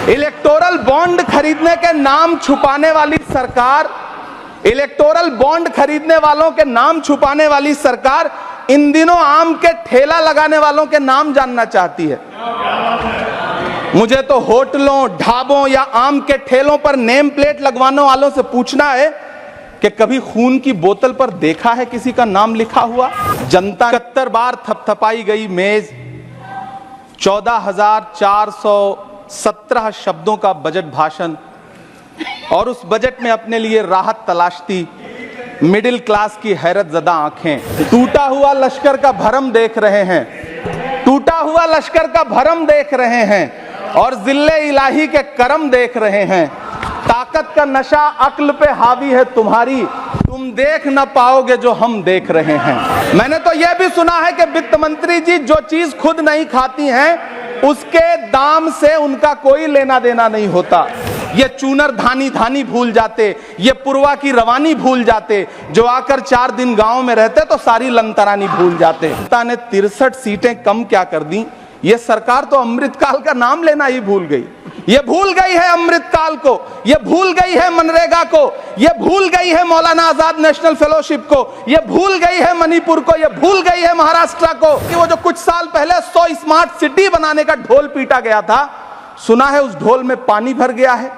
Electoral bond खरीदने के नाम छुपाने वाली सरकार, इलेक्टोरल बॉन्ड खरीदने वालों के नाम छुपाने वाली सरकार इन दिनों आम के ठेला लगाने वालों के नाम जानना चाहती है। मुझे तो होटलों, ढाबों या आम के ठेलों पर नेम प्लेट लगवाने वालों से पूछना है कि कभी खून की बोतल पर देखा है किसी का नाम लिखा हुआ? जनता 71 बार थपथपाई गई मेज, 14,417 शब्दों का बजट भाषण और उस बजट में अपने लिए राहत तलाशती मिडिल क्लास की हैरत ज़दा आंखें। टूटा हुआ लश्कर का भरम देख रहे हैं, टूटा हुआ लश्कर का भरम देख रहे हैं और जिल्ले इलाही के करम देख रहे हैं। ताकत का नशा अक्ल पे हावी है तुम्हारी, तुम देख न पाओगे जो हम देख रहे हैं। मैंने तो यह भी सुना है कि वित्त मंत्री जी जो चीज खुद नहीं खाती हैं उसके दाम से उनका कोई लेना देना नहीं होता। ये चूनर धानी धानी भूल जाते, ये पुरवा की रवानी भूल जाते, जो आकर 4 दिन गांव में रहते तो सारी लंतरानी भूल जाते। जनता ने 63 सीटें कम क्या कर दी, ये सरकार तो अमृतकाल का नाम लेना ही भूल गई। ये भूल गई है अमृतकाल को, ये भूल गई है मनरेगा को, ये भूल गई है मौलाना आजाद नेशनल फेलोशिप को, ये भूल गई है मणिपुर को, ये भूल गई है महाराष्ट्र को कि वो जो कुछ साल पहले 100 स्मार्ट सिटी बनाने का ढोल पीटा गया था, सुना है उस ढोल में पानी भर गया है,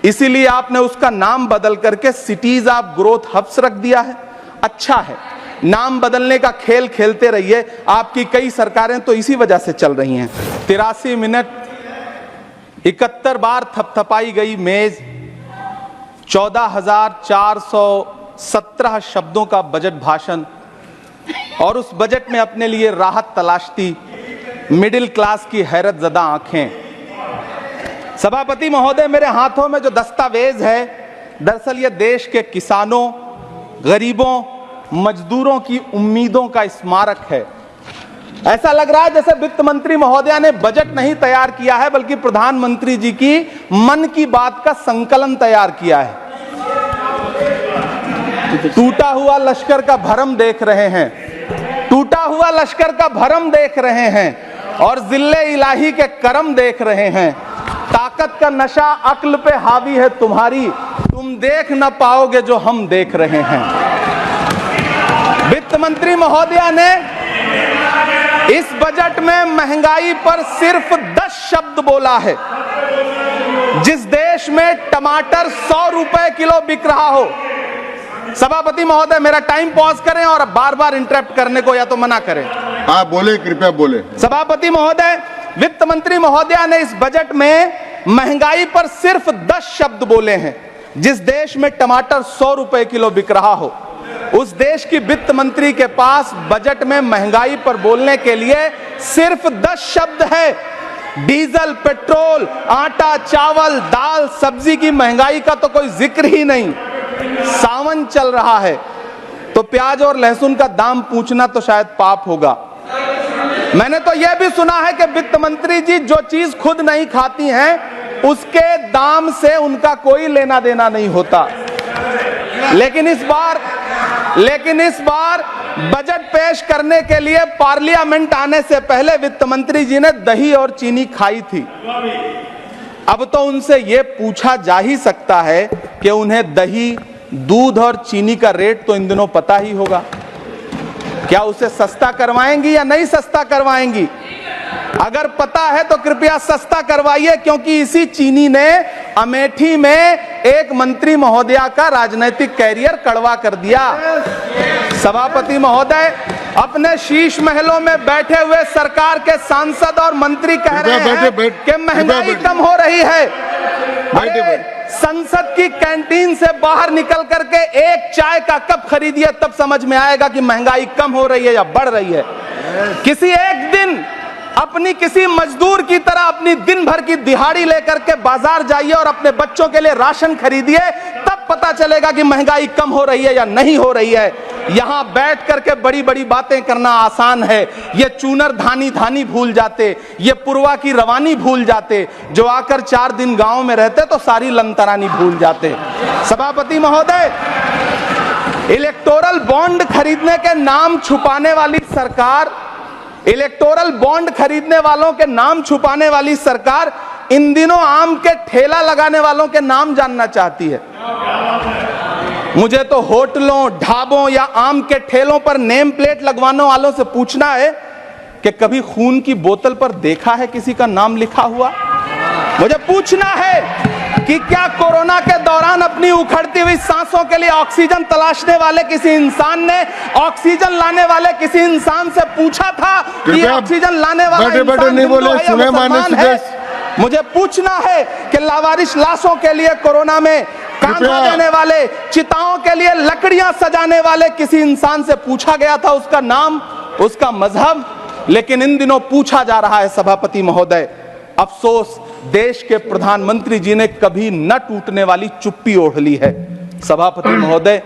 इसीलिए आपने उसका नाम बदल करके सिटीज ऑफ ग्रोथ हब्स रख दिया है। अच्छा है, नाम बदलने का खेल खेलते रहिए, आपकी कई सरकारें तो इसी वजह से चल रही हैं। 83 मिनट 71 बार थपथपाई गई मेज, 14,417 शब्दों का बजट भाषण और उस बजट में अपने लिए राहत तलाशती मिडिल क्लास की हैरत ज़दा आंखें। सभापति महोदय, मेरे हाथों में जो दस्तावेज है दरअसल ये देश के किसानों, गरीबों, मजदूरों की उम्मीदों का स्मारक है। ऐसा लग रहा है जैसे वित्त मंत्री महोदया ने बजट नहीं तैयार किया है बल्कि प्रधानमंत्री जी की मन की बात का संकलन तैयार किया है। टूटा हुआ लश्कर का भरम देख रहे हैं, टूटा हुआ लश्कर का भरम देख रहे हैं और जिल्ले इलाही के करम देख रहे हैं। ताकत का नशा अक्ल पे हावी है तुम्हारी, तुम देख न पाओगे जो हम देख रहे हैं। वित्त मंत्री महोदया ने इस बजट में महंगाई पर सिर्फ 10 शब्द बोला है। जिस देश में टमाटर 100 रुपए किलो बिक रहा हो, सभापति महोदय मेरा टाइम पॉज करें और बार बार इंटरप्ट करने को या तो मना करें। हाँ बोले, कृपया बोले। सभापति महोदय, वित्त मंत्री महोदया ने इस बजट में महंगाई पर सिर्फ 10 शब्द बोले हैं। जिस देश में टमाटर 100 रुपए किलो बिक रहा हो, उस देश की वित्त मंत्री के पास बजट में महंगाई पर बोलने के लिए सिर्फ 10 शब्द है। डीजल, पेट्रोल, आटा, चावल, दाल, सब्जी की महंगाई का तो कोई जिक्र ही नहीं। सावन चल रहा है तो प्याज और लहसुन का दाम पूछना तो शायद पाप होगा। मैंने तो यह भी सुना है कि वित्त मंत्री जी जो चीज खुद नहीं खाती हैं उसके दाम से उनका कोई लेना देना नहीं होता। लेकिन इस बार बजट पेश करने के लिए पार्लियामेंट आने से पहले वित्त मंत्री जी ने दही और चीनी खाई थी। अब तो उनसे यह पूछा जा ही सकता है कि उन्हें दही, दूध और चीनी का रेट तो इन दिनों पता ही होगा। क्या उसे सस्ता करवाएंगी या नहीं सस्ता करवाएंगी? अगर पता है तो कृपया सस्ता करवाइए, क्योंकि इसी चीनी ने अमेठी में एक मंत्री महोदया का राजनीतिक कैरियर कड़वा कर दिया। सभापति महोदय, अपने शीश महलों में बैठे हुए सरकार के सांसद और मंत्री कह रहे हैं कि महंगाई कम हो रही है। संसद की कैंटीन से बाहर निकल करके एक चाय का कप खरीदिए, तब समझ में आएगा कि महंगाई कम हो रही है या बढ़ रही है। किसी एक दिन अपनी किसी मजदूर की तरह अपनी दिन भर की दिहाड़ी लेकर के बाजार जाइए और अपने बच्चों के लिए राशन खरीदिए, तब पता चलेगा कि महंगाई कम हो रही है या नहीं हो रही है। यहां बैठ करके बड़ी बड़ी बातें करना आसान है। ये चूनर धानी धानी भूल जाते, ये पुरवा की रवानी भूल जाते, जो आकर 4 दिन गांव में रहते तो सारी लंतरानी भूल जाते। सभापति महोदय, इलेक्टोरल बॉन्ड खरीदने के नाम छुपाने वाली सरकार, इलेक्टोरल बॉन्ड खरीदने वालों के नाम छुपाने वाली सरकार इन दिनों आम के ठेला लगाने वालों के नाम जानना चाहती है। मुझे तो होटलों, ढाबों या आम के ठेलों पर नेम प्लेट लगवाने वालों से पूछना है कि कभी खून की बोतल पर देखा है किसी का नाम लिखा हुआ? मुझे पूछना है कि क्या कोरोना के दौरान अपनी उखड़ती हुई सांसों के लिए ऑक्सीजन तलाशने वाले किसी इंसान ने ऑक्सीजन लाने वाले किसी इंसान से पूछा था कि ऑक्सीजन लाने वाला इंसान हिंदू है या मुसलमान है? मुझे पूछना है कि लावारिस लाशों के लिए कोरोना में कांधा देने वाले, चिताओं के लिए लकड़ियां सजाने वाले किसी इंसान से पूछा गया था उसका नाम, उसका मजहब? लेकिन इन दिनों पूछा जा रहा है सभापति महोदय। अफसोस, देश के प्रधानमंत्री जी ने कभी न टूटने वाली चुप्पी ओढ़ ली है। सभापति महोदय,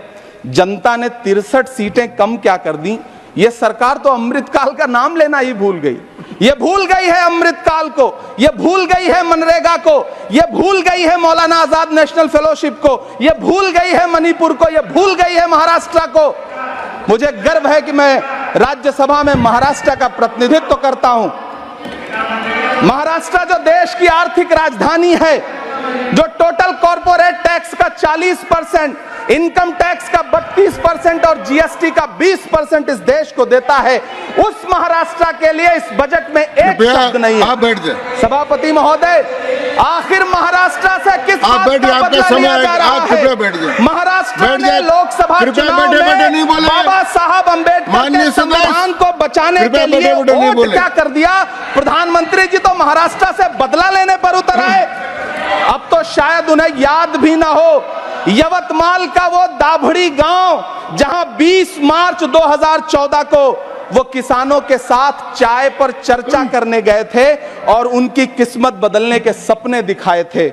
जनता ने 63 सीटें कम क्या कर दी, ये सरकार तो अमृतकाल का नाम लेना ही भूल गई। ये भूल गई है अमृतकाल को, ये भूल गई है मनरेगा को, ये भूल गई है मौलाना आजाद नेशनल फेलोशिप को, ये भूल गई है मणिपुर को, ये भूल गई है महाराष्ट्र को। मुझे गर्व है कि मैं राज्यसभा में महाराष्ट्र का प्रतिनिधित्व करता हूं। महाराष्ट्र जो देश की आर्थिक राजधानी है, जो टोटल कॉर्पोरेट टैक्स का 40%, इनकम टैक्स का 32% और जीएसटी का 20% इस देश को देता है, उस महाराष्ट्र के लिए इस बजट में एक शब्द नहीं है। आप बैठ जाए। सभापति महोदय, आखिर महाराष्ट्र से किस बात का बदला लिया जा रहा है? महाराष्ट्र ने लोकसभा चुनाव में बाबा साहब अम्बेडकर के संविधान को बचाने के लिए वोट क्या कर दिया? प्रधानमंत्री जी तो महाराष्ट्र से बदला लेने पर उतर आए। अब तो शायद उन्हें याद भी ना हो यवतमाल का वो दाभड़ी गांव जहां 20 मार्च 2014 को वो किसानों के साथ चाय पर चर्चा करने गए थे और उनकी किस्मत बदलने के सपने दिखाए थे।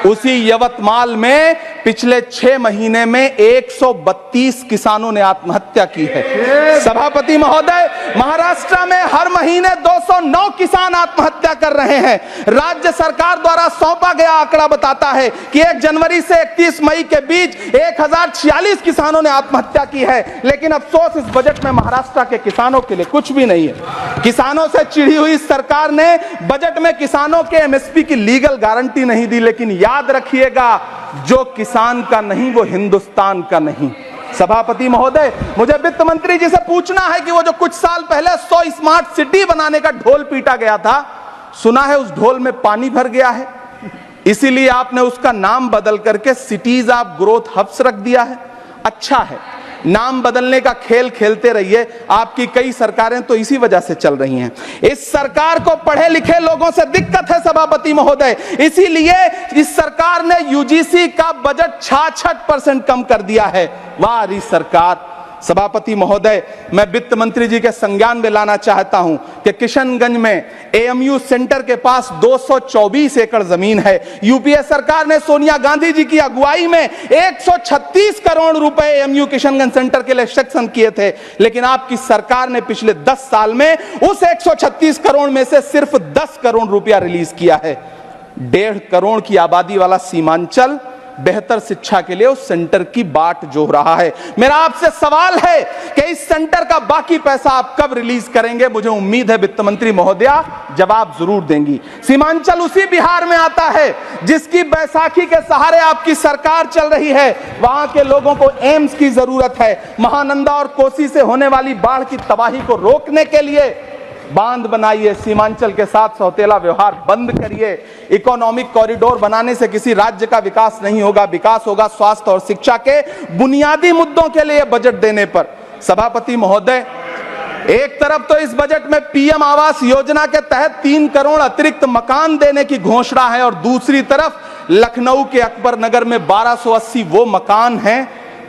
उसी यवतमाल में पिछले 6 महीने में 132 किसानों ने आत्महत्या की है। सभापति महोदय, महाराष्ट्र में हर महीने 209 किसान आत्महत्या कर रहे हैं। राज्य सरकार द्वारा सौंपा गया आंकड़ा बताता है कि 1 जनवरी से 31 मई के बीच 1046 किसानों ने आत्महत्या की है। लेकिन अफसोस, इस बजट में महाराष्ट्र के किसानों के लिए कुछ भी नहीं है। किसानों से चिढ़ी हुई सरकार ने बजट में किसानों के एमएसपी की लीगल गारंटी नहीं दी। लेकिन याद रखिएगा, जो किसान का नहीं वो हिंदुस्तान का नहीं। सभापति महोदय, मुझे वित्त मंत्री जी से पूछना है कि वो जो कुछ साल पहले 100 स्मार्ट सिटी बनाने का ढोल पीटा गया था, सुना है उस ढोल में पानी भर गया है, इसीलिए आपने उसका नाम बदल करके सिटीज ऑफ ग्रोथ हब्स रख दिया है। अच्छा है, नाम बदलने का खेल खेलते रहिए। आपकी कई सरकारें तो इसी वजह से चल रही हैं। इस सरकार को पढ़े लिखे लोगों से दिक्कत है सभापति महोदय, इसीलिए इस सरकार ने यूजीसी का बजट 66% कम कर दिया है। वाह री सरकार। सभापति महोदय, मैं वित्त मंत्री जी के संज्ञान में लाना चाहता हूं कि किशनगंज में एएमयू सेंटर के पास 224 एकड़ जमीन है। यूपीए सरकार ने सोनिया गांधी जी की अगुवाई में 136 करोड़ रुपए एएमयू किशनगंज सेंटर के लिए सेक्शन किए थे। लेकिन आपकी सरकार ने पिछले 10 साल में उस 136 करोड़ में से सिर्फ 10 करोड़ रुपया रिलीज किया है। 1.5 करोड़ की आबादी वाला सीमांचल बेहतर शिक्षा के लिए उस सेंटर की बाट जोह रहा है। मेरा आपसे सवाल है कि इस सेंटर का बाकी पैसा आप कब रिलीज करेंगे? मुझे उम्मीद है वित्त मंत्री महोदया जवाब जरूर देंगी। सीमांचल उसी बिहार में आता है जिसकी बैसाखी के सहारे आपकी सरकार चल रही है। वहां के लोगों को एम्स की जरूरत है। महानंदा और कोसी से होने वाली बाढ़ की तबाही को रोकने के लिए बांध बनाइए, सीमांचल के साथ सौतेला व्यवहार बंद करिए। इकोनॉमिक कॉरिडोर बनाने से किसी राज्य का विकास नहीं होगा, विकास होगा स्वास्थ्य और शिक्षा के बुनियादी मुद्दों के लिए बजट देने पर। सभापति महोदय, एक तरफ तो इस बजट में पीएम आवास योजना के तहत 3 करोड़ अतिरिक्त मकान देने की घोषणा है और दूसरी तरफ लखनऊ के अकबर नगर में 1280 वो मकान हैं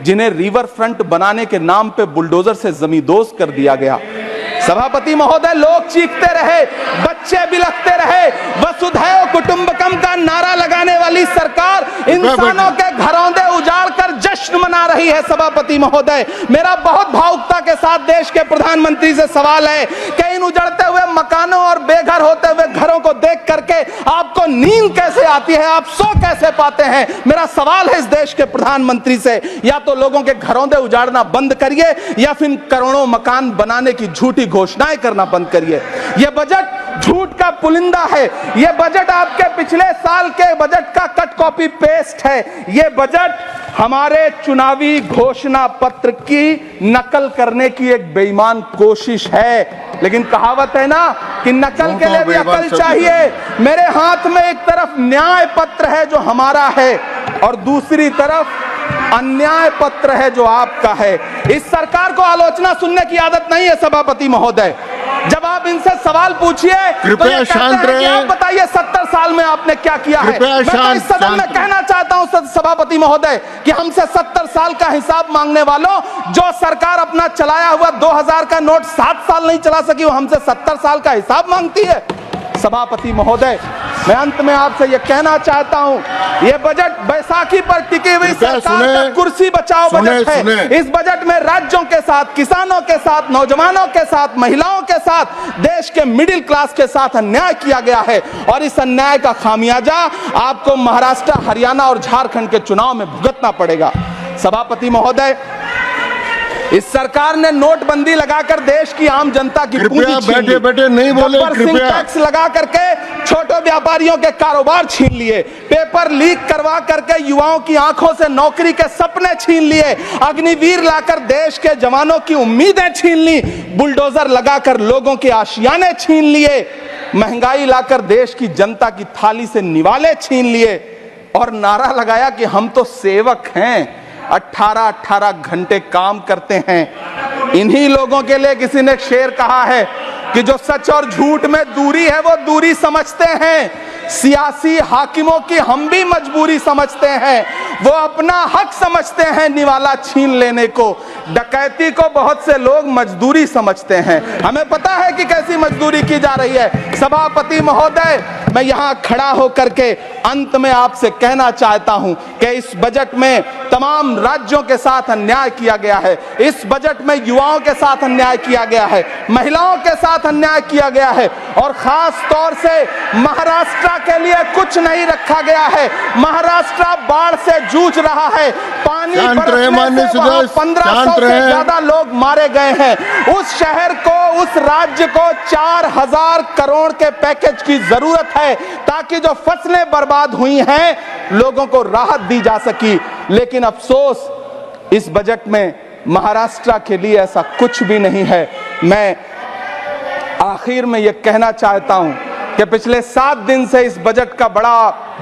जिन्हें रिवर फ्रंट बनाने के नाम पे बुलडोजर से जमींदोज कर दिया गया। सभापति महोदय, लोग चीखते रहे, बच्चे बिलखते रहे, वसुधैव कुटुंबकम का नारा लगाने वाली सरकार इंसानों के घरौंदे उजाड़ कर जश्न मना रही है। सभापति महोदय, मेरा बहुत भावुकता के साथ देश के प्रधानमंत्री से सवाल है कि इन उजड़ते हुए मकानों और बेघर होते हुए घरों को देख करके आपको नींद कैसे आती है, आप सो कैसे पाते हैं? मेरा सवाल है इस देश के प्रधानमंत्री से, या तो लोगों के घरौंदे उजाड़ना बंद करिए या फिर करोड़ों मकान बनाने की झूठी घोषणाएं करना बंद करिए। यह बजट झूठ का पुलिंदा है। ये बजट आपके पिछले साल के बजट का कट कॉपी पेस्ट है। ये बजट हमारे चुनावी घोषणा पत्र की नकल करने की एक बेईमान कोशिश है। लेकिन कहावत है ना कि नकल के लिए भी अकल चाहिए। मेरे हाथ में एक तरफ न्याय पत्र है जो हमारा है और दूसरी तरफ अन्याय पत्र है जो आपका है। इस सरकार को आलोचना सुनने की आदत नहीं है सभापति महोदय। जब आप इनसे सवाल पूछिए तो ये कहते हैं कि आप बताइए 70 साल में आपने क्या किया है। मैं तो इस सदन में कहना चाहता हूं सभापति महोदय कि हमसे 70 साल का हिसाब मांगने वालों, जो सरकार अपना चलाया हुआ 2000 का नोट 7 साल नहीं चला सकी, वो हमसे 70 साल का हिसाब मांगती है। सभापति महोदय, मैं अंत में आपसे यह कहना चाहता हूं, यह बजट बैसाखी पर टिकी हुई सरकार का कुर्सी बचाओ बजट है। इस बजट में राज्यों के साथ, किसानों के साथ, नौजवानों के साथ, महिलाओं के साथ, देश के मिडिल क्लास के साथ अन्याय किया गया है और इस अन्याय का खामियाजा आपको महाराष्ट्र, हरियाणा और झारखंड के चुनाव में भुगतना पड़ेगा। सभापति महोदय, इस सरकार ने नोटबंदी लगाकर देश की आम जनता की पूंजी छीन ली। बैठे नहीं बोले, कृपया टैक्स लगा करके छोटे व्यापारियों के कारोबार छीन लिए, पेपर लीक करवा करके युवाओं की आंखों से नौकरी के सपने छीन लिए, अग्निवीर लाकर देश के जवानों की उम्मीदें छीन ली, बुलडोजर लगाकर लोगों के आशियाने छीन लिए, महंगाई लाकर देश की जनता की थाली से निवाले छीन लिए और नारा लगाया कि हम तो सेवक हैं, 18-18 घंटे काम करते हैं। इन्हीं लोगों के लिए किसी ने शेर कहा है कि जो सच और झूठ में दूरी है वो दूरी समझते हैं। सियासी हाकिमों की हम भी मजबूरी समझते हैं, वो अपना हक समझते हैं निवाला छीन लेने को। डकैती को बहुत से लोग मजदूरी समझते हैं। हमें पता है कि कैसी मजदूरी की जा रही है। सभापति महोदय, मैं यहां खड़ा होकर के अंत में आपसे कहना चाहता हूं कि इस बजट में तमाम राज्यों के साथ अन्याय किया गया है। इस बजट में युवाओं के साथ अन्याय किया गया है, महिलाओं के साथ अन्याय किया गया है और खास तौर से महाराष्ट्र के लिए कुछ नहीं रखा गया है। महाराष्ट्र बाढ़ से जूझ रहा है, पानी बरसने से वहां 1500 से ज्यादा लोग मारे गए हैं। उस शहर को, उस राज्य को 4000 करोड़ के पैकेज की जरूरत है ताकि जो फसलें बर्बाद हुई हैं लोगों को राहत दी जा सकी। लेकिन अफसोस, इस बजट में महाराष्ट्र के लिए ऐसा कुछ भी नहीं है। मैं आखिर में यह कहना चाहता हूं कि पिछले 7 दिन से इस बजट का बड़ा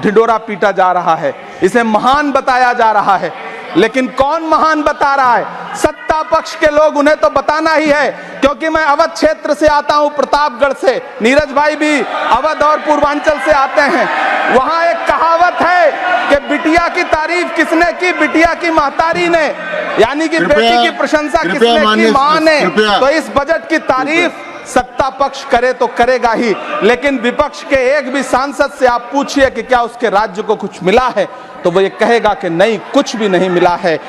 ढिंढोरा पीटा जा रहा है, इसे महान बताया जा रहा है। लेकिन कौन महान बता रहा है? सत्ता पक्ष के लोग, उन्हें तो बताना ही है। क्योंकि मैं अवध क्षेत्र से आता हूं, प्रतापगढ़ से, नीरज भाई भी अवध और पूर्वांचल से आते हैं। वहां एक कहावत है कि बिटिया की तारीफ किसने की? बिटिया की महतारी ने, यानी कि बेटी की प्रशंसा किसने की? मां ने। तो इस बजट की तारीफ सत्ता पक्ष करे तो करेगा ही, लेकिन विपक्ष के एक भी सांसद से आप पूछिए कि क्या उसके राज्य को कुछ मिला है, तो वो ये कहेगा कि नहीं, कुछ भी नहीं मिला है।